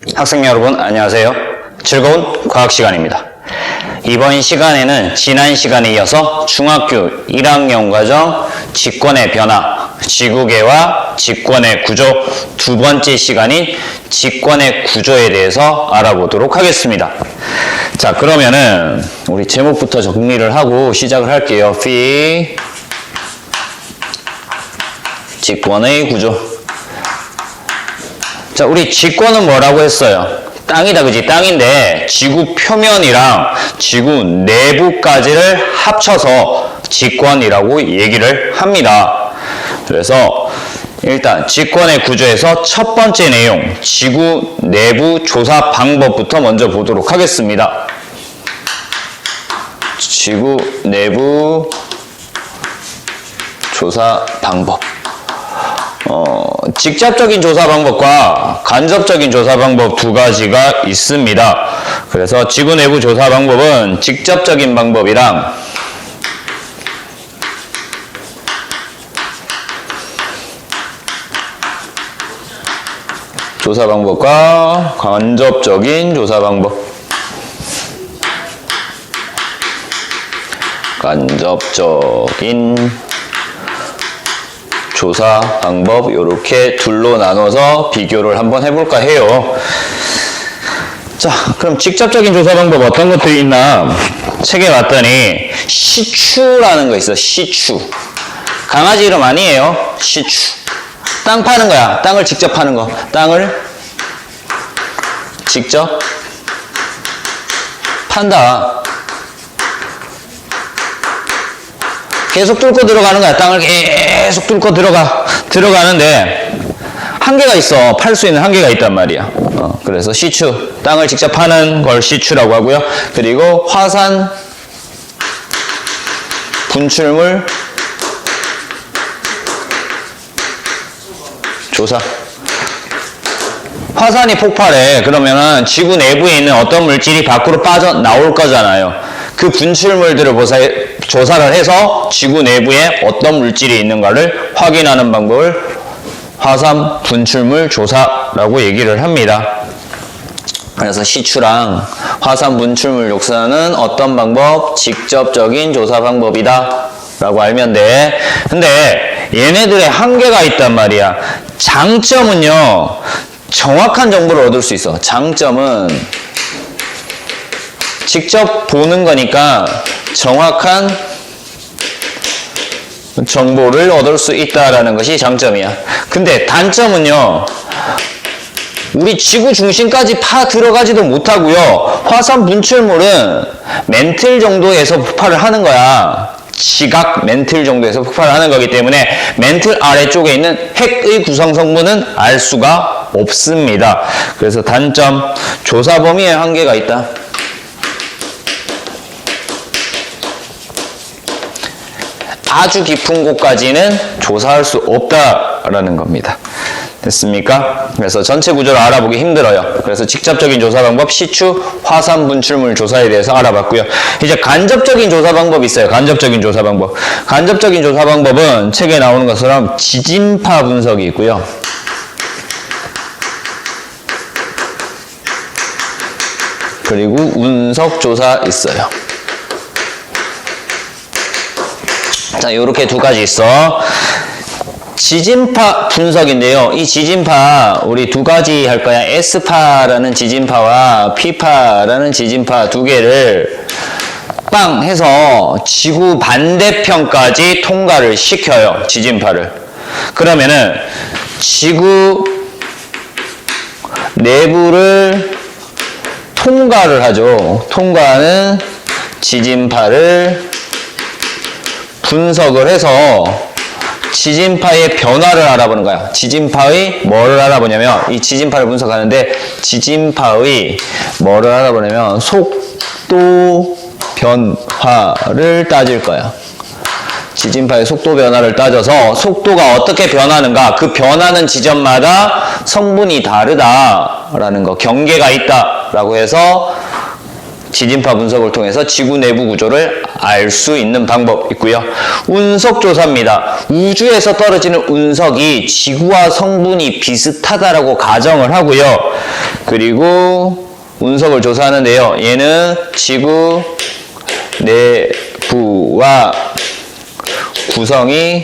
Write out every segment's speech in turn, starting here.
학생 여러분 안녕하세요. 즐거운 과학 시간입니다. 이번 시간에는 지난 시간에 이어서 중학교 1학년 과정 직권의 변화, 지구계와 직권의 구조 두 번째 시간인 직권의 구조에 대해서 알아보도록 하겠습니다. 자, 그러면은 우리 제목부터 정리를 하고 시작을 할게요. phi 직권의 구조. 자, 우리 직권은 뭐라고 했어요? 땅이다, 그지? 땅인데 지구 표면이랑 지구 내부까지를 합쳐서 직권이라고 얘기를 합니다. 그래서 일단 직권의 구조에서 첫 번째 내용, 지구 내부 조사 방법부터 먼저 보도록 하겠습니다. 지구 내부 조사 방법. 직접적인 조사 방법과 간접적인 조사 방법 두 가지가 있습니다. 그래서 지구 내부 조사 방법은 직접적인 방법이랑 조사 방법과 간접적인 조사 방법. 간접적인 조사 방법, 이렇게 둘로 나눠서 비교를 한번 해볼까 해요. 자, 그럼 직접적인 조사 방법 어떤 것들이 있나 책에 봤더니 시추라는 거 있어. 시추. 강아지 이름 아니에요. 시추. 땅 파는 거야. 땅을 직접 파는 거. 땅을 직접 판다. 계속 뚫고 들어가는 거야. 땅을 계속 뚫고 들어가는데 한계가 있어. 팔 수 있는 한계가 있단 말이야. 그래서 시추, 땅을 직접 파는 걸 시추라고 하고요. 그리고 화산 분출물 조사. 화산이 폭발해. 그러면은 지구 내부에 있는 어떤 물질이 밖으로 빠져나올 거잖아요. 그 분출물들을 조사를 해서 지구 내부에 어떤 물질이 있는가를 확인하는 방법을 화산 분출물 조사라고 얘기를 합니다. 그래서 시추랑 화산 분출물 조사는 어떤 방법? 직접적인 조사 방법이다 라고 알면 돼. 근데 얘네들의 한계가 있단 말이야. 장점은요, 정확한 정보를 얻을 수 있어. 장점은 직접 보는 거니까 정확한 정보를 얻을 수 있다라는 것이 장점이야. 근데 단점은요, 우리 지구 중심까지 파 들어가지도 못하고요. 화산 분출물은 멘틀 정도에서 폭발을 하는 거야. 지각 멘틀 정도에서 폭발을 하는 거기 때문에 멘틀 아래쪽에 있는 핵의 구성 성분은 알 수가 없습니다. 그래서 단점, 조사 범위에 한계가 있다. 아주 깊은 곳까지는 조사할 수 없다라는 겁니다. 됐습니까? 그래서 전체 구조를 알아보기 힘들어요. 그래서 직접적인 조사 방법, 시추, 화산 분출물 조사에 대해서 알아봤고요. 이제 간접적인 조사 방법이 있어요. 간접적인 조사 방법. 간접적인 조사 방법은 책에 나오는 것처럼 지진파 분석이 있고요. 그리고 운석 조사 있어요. 자, 요렇게 두 가지 있어. 지진파 분석인데요. 이 지진파, 우리 두 가지 할 거야. S파라는 지진파와 P파라는 지진파 두 개를 빵 해서 지구 반대편까지 통과를 시켜요. 지진파를. 그러면은 지구 내부를 통과를 하죠. 통과하는 지진파를 분석을 해서 지진파의 변화를 알아보는 거야. 지진파의 뭐를 알아보냐면, 이 지진파를 분석하는데 지진파의 뭐를 알아보냐면 속도 변화를 따질 거야. 지진파의 속도 변화를 따져서 속도가 어떻게 변하는가, 그 변하는 지점마다 성분이 다르다라는 거, 경계가 있다라고 해서 지진파 분석을 통해서 지구 내부 구조를 알 수 있는 방법 있고요. 운석 조사입니다. 우주에서 떨어지는 운석이 지구와 성분이 비슷하다라고 가정을 하고요. 그리고 운석을 조사하는데요. 얘는 지구 내부와 구성이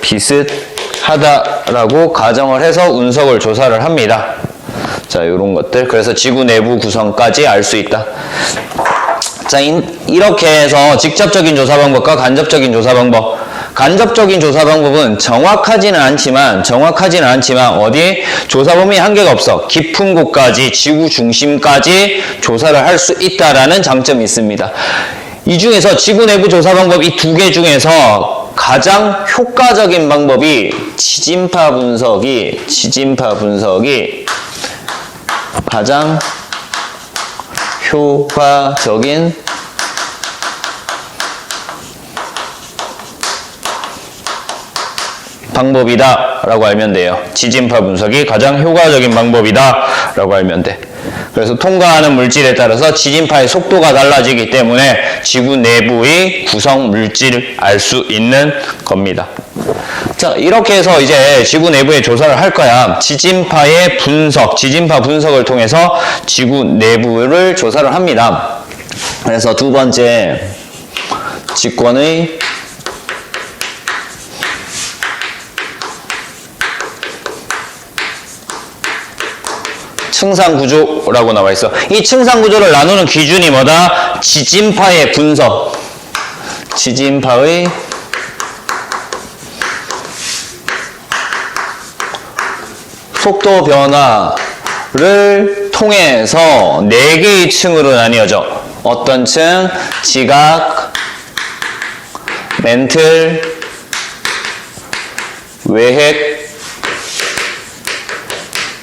비슷하다라고 가정을 해서 운석을 조사를 합니다. 자, 요런 것들. 그래서 지구 내부 구성까지 알 수 있다. 자, 이렇게 해서 직접적인 조사 방법과 간접적인 조사 방법. 간접적인 조사 방법은 정확하지는 않지만 어디 조사 범위 한계가 없어. 깊은 곳까지, 지구 중심까지 조사를 할 수 있다라는 장점이 있습니다. 이 중에서 지구 내부 조사 방법 이 두 개 중에서 가장 효과적인 방법이 지진파 분석이 가장 효과적인 방법이다 라고 알면 돼요. 지진파 분석이 가장 효과적인 방법이다 라고 알면 돼. 그래서 통과하는 물질에 따라서 지진파의 속도가 달라지기 때문에 지구 내부의 구성 물질을 알 수 있는 겁니다. 자, 이렇게 해서 이제 지구 내부의 조사를 할 거야. 지진파 분석을 통해서 지구 내부를 조사를 합니다. 그래서 두 번째, 직권의 층상구조라고 나와 있어. 이 층상구조를 나누는 기준이 뭐다? 지진파의 분석. 지진파의 속도 변화를 통해서 4개의 층으로 나뉘어져. 어떤 층? 지각, 멘틀, 외핵,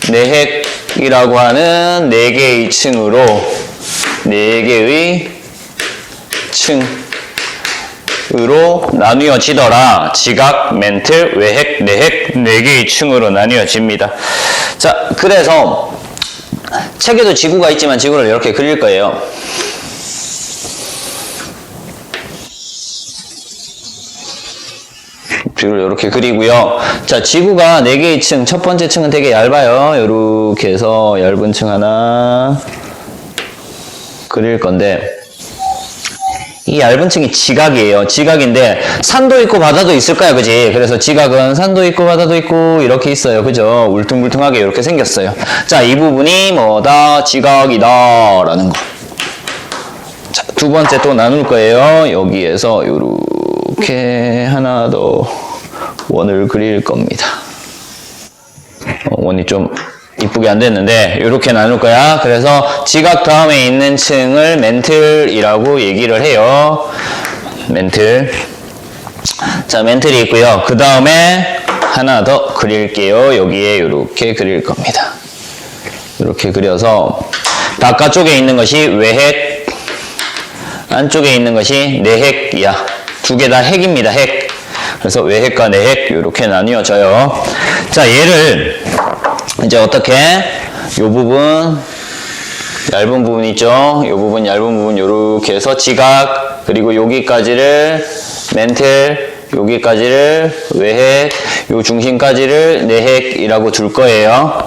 내핵이라고 하는 4개의 층으로 4개의 층으로 나뉘어지더라. 지각, 멘틀, 외핵, 내핵 4개의 층으로 나뉘어집니다. 자, 그래서 책에도 지구가 있지만 지구를 이렇게 그릴 거예요. 지구를 이렇게 그리고요. 자, 지구가 4개의 층, 첫 번째 층은 되게 얇아요. 이렇게 해서 얇은 층 하나 그릴 건데, 이 얇은 층이 지각이에요. 지각인데 산도 있고 바다도 있을 거야, 그지? 그래서 지각은 산도 있고 바다도 있고 이렇게 있어요, 그죠? 울퉁불퉁하게 이렇게 생겼어요. 자, 이 부분이 뭐다? 지각이다 라는 거. 자, 두 번째 또 나눌 거예요. 여기에서 이렇게 하나 더 원을 그릴 겁니다. 원이 좀 이쁘게 안 됐는데 이렇게 나눌 거야. 그래서 지각 다음에 있는 층을 멘틀이라고 얘기를 해요. 멘틀. 자, 멘틀이 있고요. 그 다음에 하나 더 그릴게요. 여기에 이렇게 그릴 겁니다. 이렇게 그려서 바깥쪽에 있는 것이 외핵, 안쪽에 있는 것이 내핵이야. 두 개 다 핵입니다. 핵. 그래서 외핵과 내핵 이렇게 나뉘어져요. 자, 얘를 이제 어떻게? 요 부분, 얇은 부분 있죠? 요 부분, 얇은 부분, 요렇게 해서 지각, 그리고 여기까지를 멘틀, 여기까지를 외핵, 요 중심까지를 내핵이라고 둘 거예요.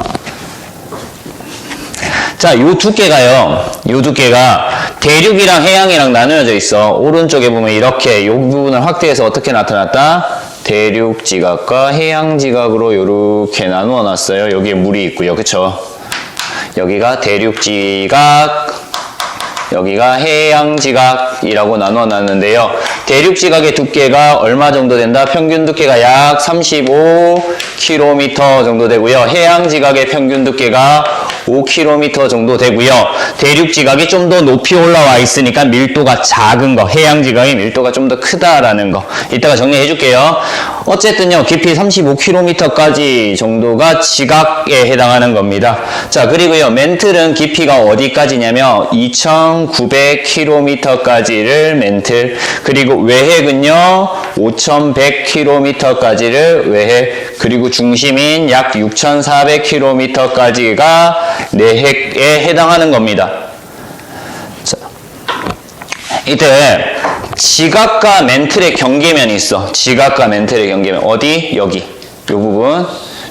자, 요 두께가요. 요 두께가 대륙이랑 해양이랑 나누어져 있어. 오른쪽에 보면 이렇게 요 부분을 확대해서 어떻게 나타났다? 대륙 지각과 해양 지각으로 이렇게 나누어 놨어요. 여기에 물이 있고요. 그쵸? 여기가 대륙 지각, 여기가 해양 지각이라고 나누어 놨는데요. 대륙 지각의 두께가 얼마 정도 된다? 평균 두께가 약 35km 정도 되고요. 해양 지각의 평균 두께가 5km 정도 되고요. 대륙 지각이 좀 더 높이 올라와 있으니까 밀도가 작은 거, 해양 지각의 밀도가 좀 더 크다라는 거. 이따가 정리해 줄게요. 어쨌든요, 깊이 35km까지 정도가 지각에 해당하는 겁니다. 자, 그리고요, 멘틀은 깊이가 어디까지냐면 2900km까지를 멘틀, 그리고 외핵은요 5100km까지를 외핵, 그리고 중심인 약 6400km까지가 내핵에 해당하는 겁니다. 이때 지각과 멘틀의 경계면이 있어. 지각과 멘틀의 경계면. 어디? 여기. 요 부분.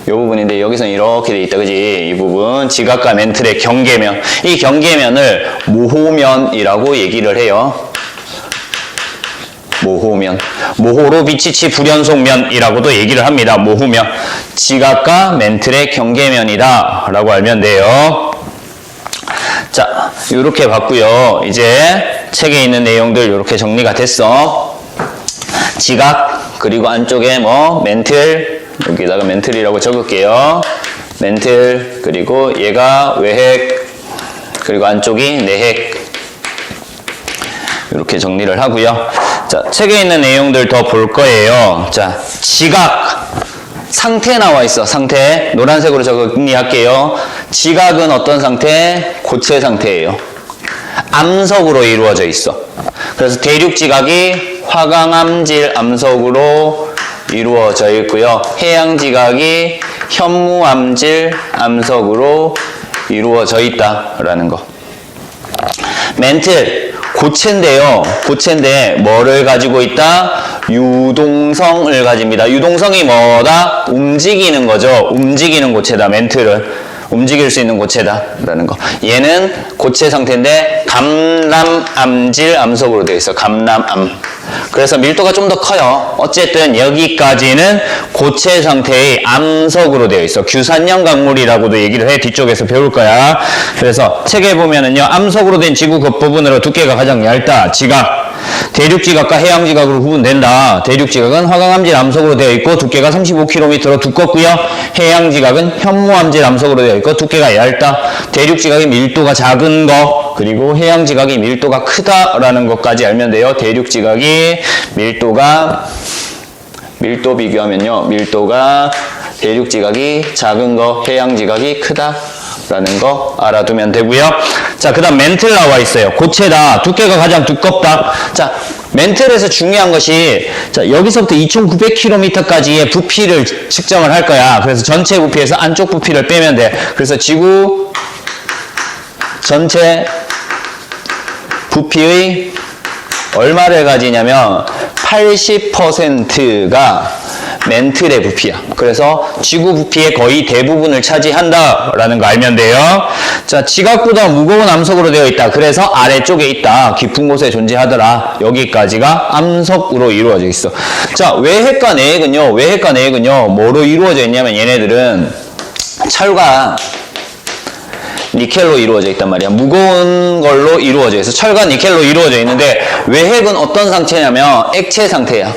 요 부분인데 여기서는 이렇게 돼 있다. 그지? 이 부분. 지각과 멘틀의 경계면. 이 경계면을 모호면이라고 얘기를 해요. 모호면. 모호로 비치치 불연속면이라고도 얘기를 합니다. 모호면. 지각과 멘틀의 경계면이다 라고 알면 돼요. 자, 요렇게 봤고요. 이제 책에 있는 내용들 요렇게 정리가 됐어. 지각, 그리고 안쪽에 뭐 멘틀, 여기다가 멘틀이라고 적을게요. 멘틀, 그리고 얘가 외핵, 그리고 안쪽이 내핵. 이렇게 정리를 하고요. 자, 책에 있는 내용들 더 볼 거예요. 자, 지각. 상태 나와 있어. 상태. 노란색으로 정리할게요. 지각은 어떤 상태? 고체 상태예요. 암석으로 이루어져 있어. 그래서 대륙지각이 화강암질 암석으로 이루어져 있고요. 해양지각이 현무암질 암석으로 이루어져 있다라는 거. 멘틀. 고체인데요. 고체인데 뭐를 가지고 있다? 유동성을 가집니다. 유동성이 뭐다? 움직이는 거죠. 움직이는 고체다. 멘틀은. 움직일 수 있는 고체다라는 거. 얘는 고체 상태인데 감람암질 암석으로 되어 있어. 감람암. 그래서 밀도가 좀 더 커요. 어쨌든 여기까지는 고체 상태의 암석으로 되어 있어. 규산형 강물이라고도 얘기를 해. 뒤쪽에서 배울 거야. 그래서 책에 보면은요. 암석으로 된 지구 겉부분으로 두께가 가장 얇다. 지각. 대륙지각과 해양지각으로 구분된다. 대륙지각은 화강암질 암석으로 되어 있고 두께가 35km로 두껍고요. 해양지각은 현무암질 암석으로 되어 있고 두께가 얇다. 대륙지각의 밀도가 작은 거, 그리고 해양지각이 밀도가 크다라는 것까지 알면 돼요. 대륙지각이 밀도 비교하면요. 밀도가 대륙지각이 작은 거, 해양지각이 크다. 라는 거 알아두면 되고요. 자, 그 다음 멘틀 나와 있어요. 고체다. 두께가 가장 두껍다. 자, 멘틀에서 중요한 것이, 자, 여기서부터 2900km까지의 부피를 측정을 할 거야. 그래서 전체 부피에서 안쪽 부피를 빼면 돼. 그래서 지구 전체 부피의 얼마를 가지냐면 80%가 멘틀의 부피야. 그래서 지구 부피의 거의 대부분을 차지한다라는 거 알면 돼요. 자, 지각보다 무거운 암석으로 되어 있다. 그래서 아래쪽에 있다. 깊은 곳에 존재하더라. 여기까지가 암석으로 이루어져 있어. 자, 외핵과 내핵은요. 외핵과 내핵은요. 뭐로 이루어져 있냐면 얘네들은 철과 니켈로 이루어져 있단 말이야. 무거운 걸로 이루어져 있어. 철과 니켈로 이루어져 있는데 외핵은 어떤 상태냐면 액체 상태야.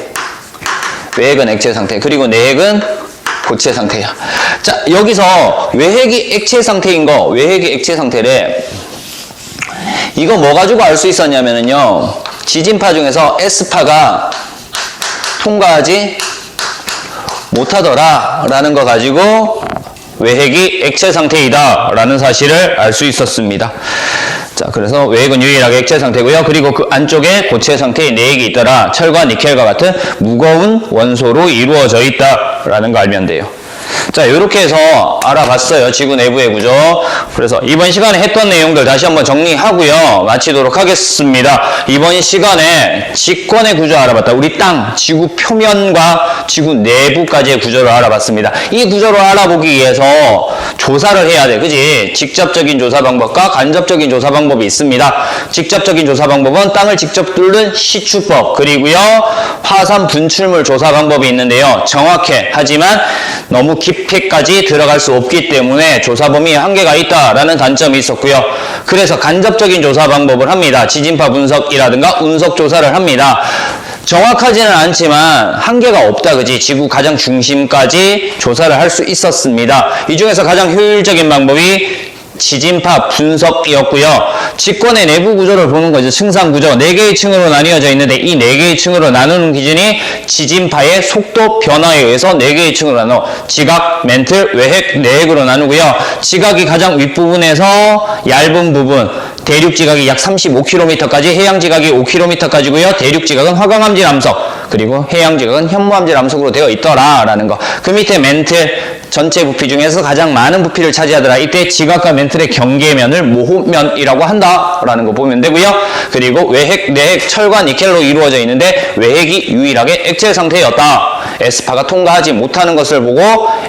외핵은 액체 상태. 그리고 내핵은 고체 상태야. 자, 여기서 외핵이 액체 상태인 거, 외핵이 액체 상태래. 이거 뭐 가지고 알 수 있었냐면요. 지진파 중에서 S파가 통과하지 못하더라 라는 거 가지고 외핵이 액체 상태이다 라는 사실을 알 수 있었습니다. 자, 그래서 외핵은 유일하게 액체 상태고요. 그리고 그 안쪽에 고체 상태의 내핵이 있더라. 철과 니켈과 같은 무거운 원소로 이루어져 있다라는 거 알면 돼요. 자, 이렇게 해서 알아봤어요. 지구 내부의 구조. 그래서 이번 시간에 했던 내용들 다시 한번 정리하고요. 마치도록 하겠습니다. 이번 시간에 직권의 구조 알아봤다. 우리 땅, 지구 표면과 지구 내부까지의 구조를 알아봤습니다. 이 구조를 알아보기 위해서 조사를 해야 돼. 그지? 직접적인 조사 방법과 간접적인 조사 방법이 있습니다. 직접적인 조사 방법은 땅을 직접 뚫는 시추법, 그리고요, 화산 분출물 조사 방법이 있는데요. 정확해. 하지만 너무 깊이까지 들어갈 수 없기 때문에 조사 범위에 한계가 있다라는 단점이 있었고요. 그래서 간접적인 조사 방법을 합니다. 지진파 분석이라든가 운석 조사를 합니다. 정확하지는 않지만 한계가 없다. 그지? 지구 가장 중심까지 조사를 할 수 있었습니다. 이 중에서 가장 효율적인 방법이 지진파 분석이었고요. 직권의 내부 구조를 보는 거죠. 층상 구조. 4개의 층으로 나뉘어져 있는데 이 4개의 층으로 나누는 기준이 지진파의 속도 변화에 의해서 4개의 층으로 나눠 지각, 멘틀, 외핵, 내핵으로 나누고요. 지각이 가장 윗부분에서 얇은 부분, 대륙지각이 약 35km까지, 해양지각이 5km까지고요. 대륙지각은 화강암질 암석, 그리고 해양지각은 현무암질 암석으로 되어 있더라라는 거. 그 밑에 멘틀, 전체 부피 중에서 가장 많은 부피를 차지하더라. 이때 지각과 멘틀의 경계면을 모호면이라고 한다라는 거 보면 되고요. 그리고 외핵, 내핵, 철과 니켈로 이루어져 있는데 외핵이 유일하게 액체 상태였다. 에스파가 통과하지 못하는 것을 보고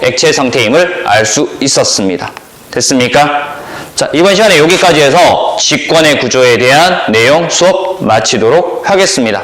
액체 상태임을 알 수 있었습니다. 됐습니까? 자, 이번 시간에 여기까지 해서 직권의 구조에 대한 내용 수업 마치도록 하겠습니다.